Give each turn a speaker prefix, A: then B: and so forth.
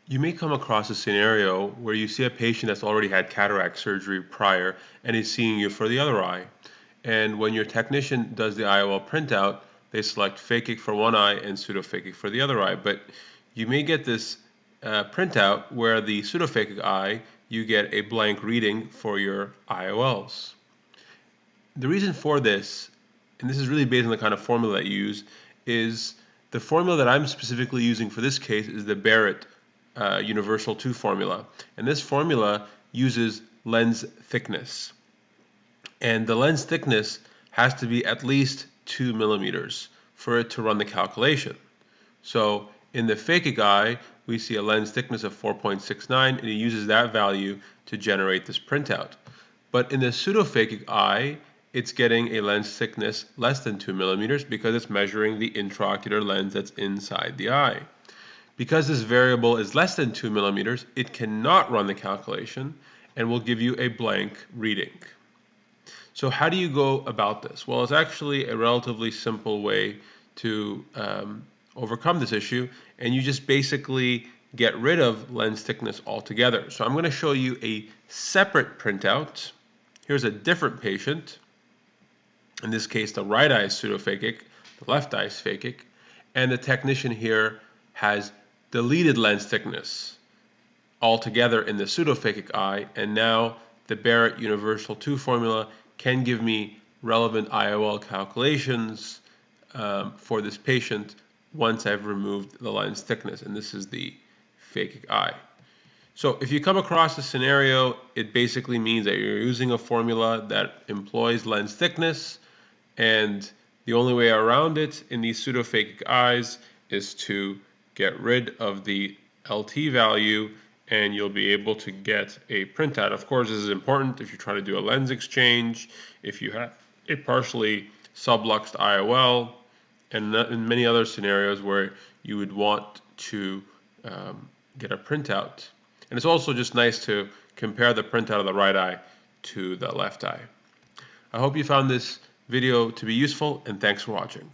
A: You may come across a scenario where you see a patient that's already had cataract surgery prior and is seeing you for the other eye. And when your technician does the IOL printout, they select phakic for one eye and pseudophakic for the other eye. But you may get this printout where the pseudophakic eye, you get a blank reading for your IOLs. The reason for this, and this is really based on the kind of formula that you use, is the formula that I'm specifically using for this case is the Barrett Universal 2 formula. And this formula uses lens thickness. And the lens thickness has to be at least 2 millimeters for it to run the calculation. So in the phakic eye, we see a lens thickness of 4.69, and it uses that value to generate this printout. But in the pseudophakic eye, it's getting a lens thickness less than 2 millimeters because it's measuring the intraocular lens that's inside the eye. Because this variable is less than 2 millimeters, it cannot run the calculation and will give you a blank reading. So how do you go about this? Well, it's actually a relatively simple way to overcome this issue, and you just basically get rid of lens thickness altogether. So I'm going to show you a separate printout. Here's a different patient. In this case, the right eye is pseudophakic, the left eye is phakic, and the technician here has deleted lens thickness altogether in the pseudophakic eye, and now the Barrett Universal 2 formula can give me relevant IOL calculations for this patient once I've removed the lens thickness, and this is the phakic eye. So if you come across a scenario, it basically means that you're using a formula that employs lens thickness, and the only way around it in these pseudophakic eyes is to get rid of the LT value, and you'll be able to get a printout. Of course, this is important if you try to do a lens exchange, if you have a partially subluxed IOL, and in many other scenarios where you would want to get a printout. And it's also just nice to compare the printout of the right eye to the left eye. I hope you found this video to be useful, and thanks for watching.